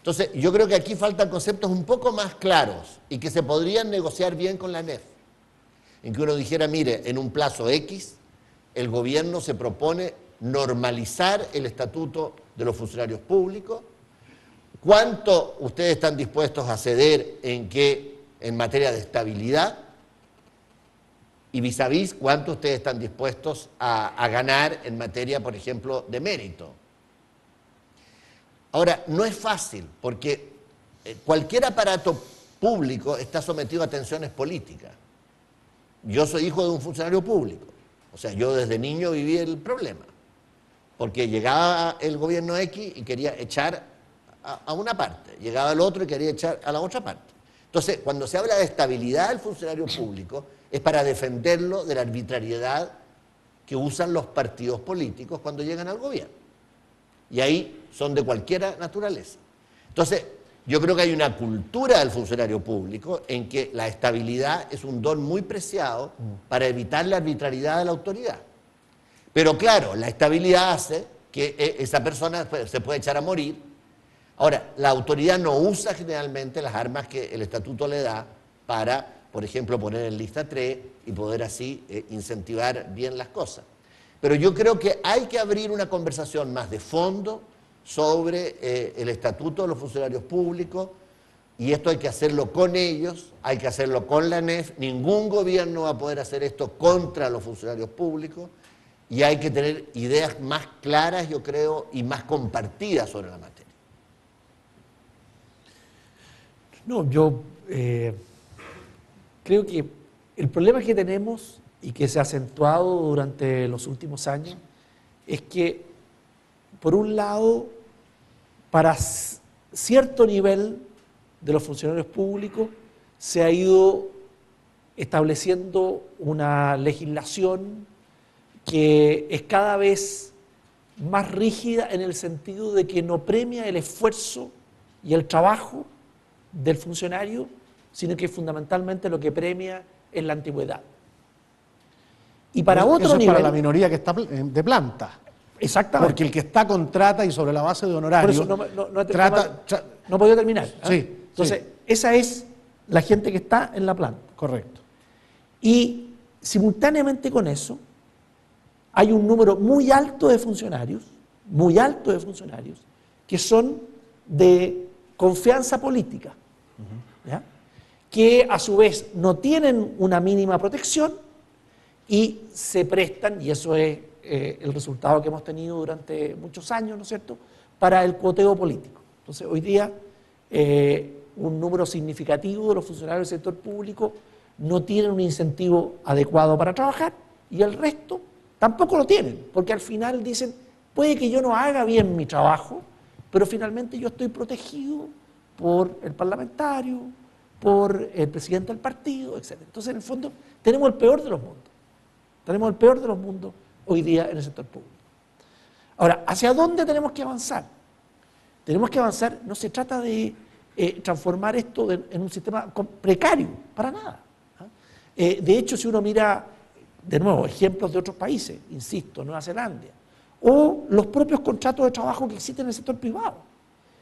Entonces, yo creo que aquí faltan conceptos un poco más claros y que se podrían negociar bien con la ANEF. En que uno dijera, mire, en un plazo X, el gobierno se propone normalizar el estatuto de los funcionarios públicos. ¿Cuánto ustedes están dispuestos a ceder en materia de estabilidad? Y vis a vis, ¿cuánto ustedes están dispuestos a ganar en materia, por ejemplo, de mérito? Ahora, no es fácil, porque cualquier aparato público está sometido a tensiones políticas. Yo soy hijo de un funcionario público, o sea, yo desde niño viví el problema, porque llegaba el gobierno X y quería echar a una parte, llegaba el otro y quería echar a la otra parte. Entonces, cuando se habla de estabilidad del funcionario público, es para defenderlo de la arbitrariedad que usan los partidos políticos cuando llegan al gobierno. Y ahí son de cualquier naturaleza. Entonces, yo creo que hay una cultura del funcionario público en que la estabilidad es un don muy preciado para evitar la arbitrariedad de la autoridad. Pero claro, la estabilidad hace que esa persona se puede echar a morir. Ahora, la autoridad no usa generalmente las armas que el estatuto le da para, por ejemplo, poner en lista 3 y poder así incentivar bien las cosas. Pero yo creo que hay que abrir una conversación más de fondo sobre el estatuto de los funcionarios públicos, y esto hay que hacerlo con ellos, hay que hacerlo con la ANEF. Ningún gobierno va a poder hacer esto contra los funcionarios públicos, y hay que tener ideas más claras, yo creo, y más compartidas sobre la materia. No, yo creo que el problema que tenemos y que se ha acentuado durante los últimos años es que, por un lado, para cierto nivel de los funcionarios públicos se ha ido estableciendo una legislación que es cada vez más rígida en el sentido de que no premia el esfuerzo y el trabajo del funcionario, sino que fundamentalmente lo que premia es la antigüedad. Y para otro eso es nivel, para la minoría que está de planta. Exactamente. Porque el que está contrata y sobre la base de honorario. Por eso no he podido terminar. Sí. Entonces, sí. esa es la gente que está en la planta. Correcto. Y simultáneamente con eso, hay un número muy alto de funcionarios, que son de confianza política, ¿ya? Que a su vez no tienen una mínima protección y se prestan, y eso es el resultado que hemos tenido durante muchos años, ¿no es cierto?, para el cuoteo político. Entonces, hoy día, un número significativo de los funcionarios del sector público no tienen un incentivo adecuado para trabajar, y el resto tampoco lo tienen, porque al final dicen, puede que yo no haga bien mi trabajo, pero finalmente yo estoy protegido por el parlamentario, por el presidente del partido, etc. Entonces, en el fondo, tenemos el peor de los mundos. Tenemos el peor de los mundos hoy día en el sector público. Ahora, ¿hacia dónde tenemos que avanzar? Tenemos que avanzar, no se trata de transformar esto en un sistema precario, para nada. De hecho, si uno mira, de nuevo, ejemplos de otros países, insisto, Nueva Zelanda, o los propios contratos de trabajo que existen en el sector privado,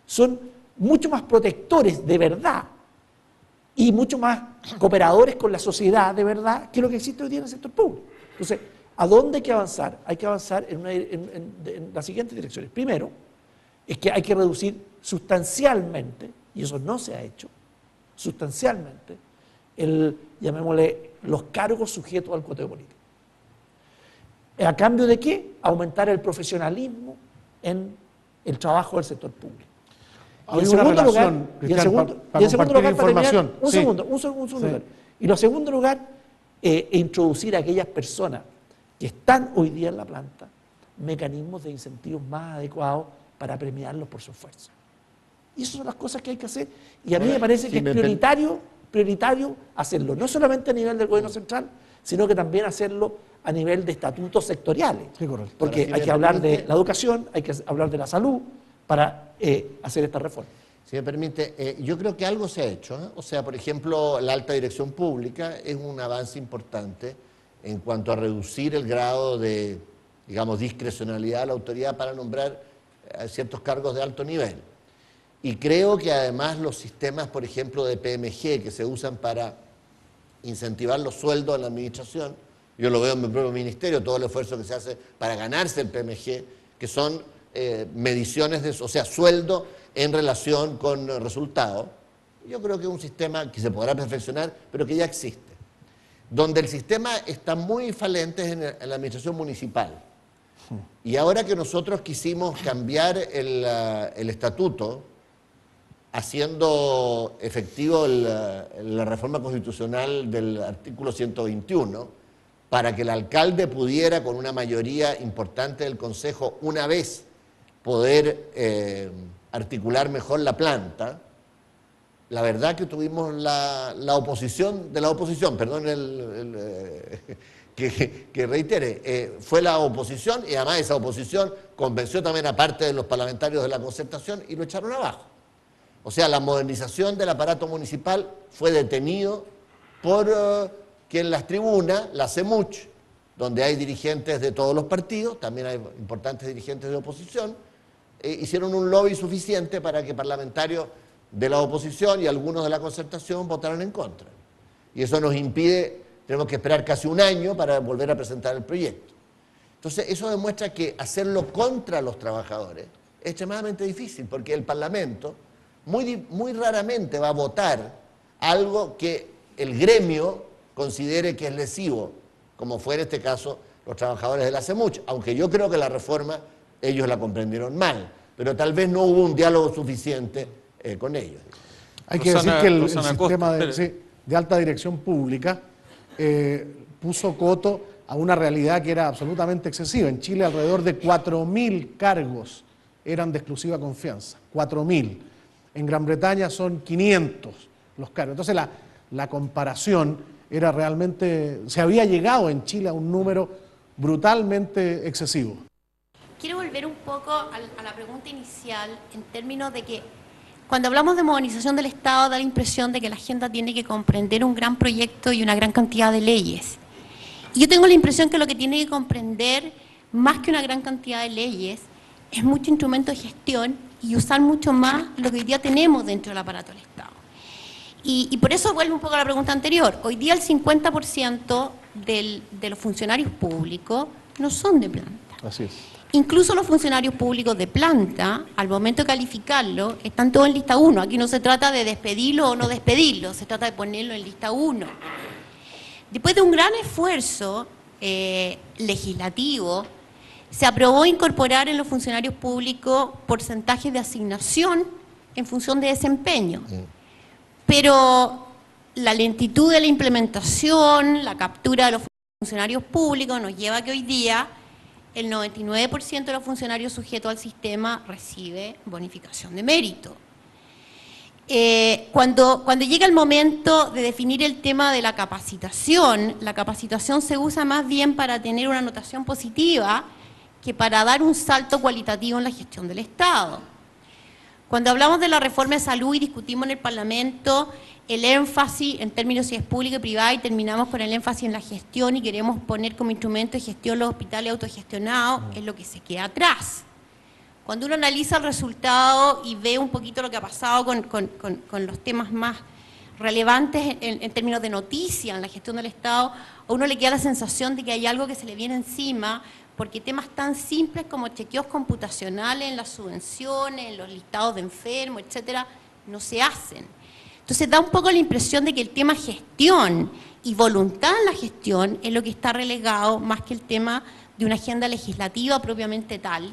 son mucho más protectores de verdad y mucho más cooperadores con la sociedad de verdad que lo que existe hoy día en el sector público. Entonces, ¿a dónde hay que avanzar? Hay que avanzar en las siguientes direcciones. Primero, es que hay que reducir sustancialmente, y eso no se ha hecho, sustancialmente, llamémosle, los cargos sujetos al cuoteo político. ¿A cambio de qué? Aumentar el profesionalismo en el trabajo del sector público. Hay una relación, para compartir información. Un segundo. Sí. Y lo segundo lugar, introducir a aquellas personas que están hoy día en la planta mecanismos de incentivos más adecuados para premiarlos por su esfuerzo. Y esas son las cosas que hay que hacer, y a mí me parece que es prioritario hacerlo, no solamente a nivel del gobierno central, sino que también hacerlo a nivel de estatutos sectoriales. Sí, correcto. Porque hay que hablar de la educación, hay que hablar de la salud para hacer esta reforma. Si me permite, yo creo que algo se ha hecho, ¿eh? O sea, por ejemplo, la alta dirección pública es un avance importante en cuanto a reducir el grado de, digamos, discrecionalidad de la autoridad para nombrar ciertos cargos de alto nivel. Y creo que además los sistemas, por ejemplo, de PMG que se usan para incentivar los sueldos en la administración, yo lo veo en mi propio ministerio, todo el esfuerzo que se hace para ganarse el PMG, que son mediciones de, o sea, sueldo en relación con resultados. Yo creo que es un sistema que se podrá perfeccionar, pero que ya existe. Donde el sistema está muy falente es en la administración municipal. Y ahora que nosotros quisimos cambiar el estatuto, haciendo efectivo la reforma constitucional del artículo 121, para que el alcalde pudiera, con una mayoría importante del Consejo, una vez poder articular mejor la planta, la verdad que tuvimos la oposición de la oposición, perdón que reitere, fue la oposición, y además esa oposición convenció también a parte de los parlamentarios de la concertación y lo echaron abajo. O sea, la modernización del aparato municipal fue detenido por que en las tribunas, la CEMUCH, donde hay dirigentes de todos los partidos, también hay importantes dirigentes de oposición, hicieron un lobby suficiente para que parlamentarios de la oposición y algunos de la concertación votaran en contra. Y eso nos impide, tenemos que esperar casi un año para volver a presentar el proyecto. Entonces, eso demuestra que hacerlo contra los trabajadores es extremadamente difícil, porque el Parlamento muy raramente va a votar algo que el gremio considere que es lesivo, como fue en este caso los trabajadores de la CEMUCH, aunque yo creo que la reforma ellos la comprendieron mal, pero tal vez no hubo un diálogo suficiente con ellos. Hay que decir que el sistema de alta dirección pública puso coto a una realidad que era absolutamente excesiva. En Chile alrededor de 4.000 cargos eran de exclusiva confianza, 4.000. En Gran Bretaña son 500 los cargos. Entonces la comparación era realmente, se había llegado en Chile a un número brutalmente excesivo. Quiero volver un poco a la pregunta inicial en términos de que cuando hablamos de modernización del Estado da la impresión de que la agenda tiene que comprender un gran proyecto y una gran cantidad de leyes. Y yo tengo la impresión que lo que tiene que comprender, más que una gran cantidad de leyes, es mucho instrumento de gestión y usar mucho más lo que hoy día tenemos dentro del aparato del Estado. Y por eso vuelvo un poco a la pregunta anterior. Hoy día el 50% de los funcionarios públicos no son de planta. Así es. Incluso los funcionarios públicos de planta, al momento de calificarlo, están todos en lista 1. Aquí no se trata de despedirlo o no despedirlo, se trata de ponerlo en lista 1. Después de un gran esfuerzo legislativo, se aprobó incorporar en los funcionarios públicos porcentajes de asignación en función de desempeño. Pero la lentitud de la implementación, la captura de los funcionarios públicos nos lleva a que hoy día el 99% de los funcionarios sujetos al sistema recibe bonificación de mérito. Cuando llega el momento de definir el tema de la capacitación se usa más bien para tener una notación positiva que para dar un salto cualitativo en la gestión del Estado. Cuando hablamos de la reforma de salud y discutimos en el Parlamento el énfasis en términos si es pública y privada y terminamos con el énfasis en la gestión y queremos poner como instrumento de gestión los hospitales autogestionados, es lo que se queda atrás. Cuando uno analiza el resultado y ve un poquito lo que ha pasado con los temas más relevantes en términos de noticia en la gestión del Estado, a uno le queda la sensación de que hay algo que se le viene encima, porque temas tan simples como chequeos computacionales en las subvenciones, en los listados de enfermos, etcétera, no se hacen. Entonces da un poco la impresión de que el tema gestión y voluntad en la gestión es lo que está relegado más que el tema de una agenda legislativa propiamente tal.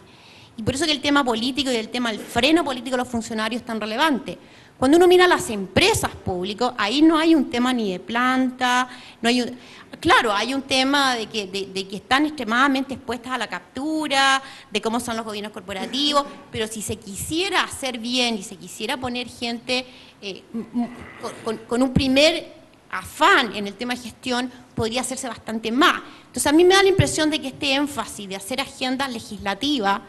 Y por eso que el tema político y el tema del freno político de los funcionarios es tan relevante. Cuando uno mira las empresas públicas, ahí no hay un tema ni de planta, no hay un... Claro, hay un tema de que están extremadamente expuestas a la captura, de cómo son los gobiernos corporativos, pero si se quisiera hacer bien y se quisiera poner gente con un primer afán en el tema de gestión, podría hacerse bastante más. Entonces a mí me da la impresión de que este énfasis de hacer agenda legislativa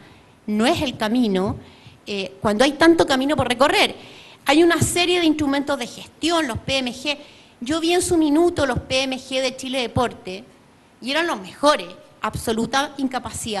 no es el camino, cuando hay tanto camino por recorrer. Hay una serie de instrumentos de gestión, los PMG. Yo vi en su minuto los PMG de Chile Deporte y eran los mejores, absoluta incapacidad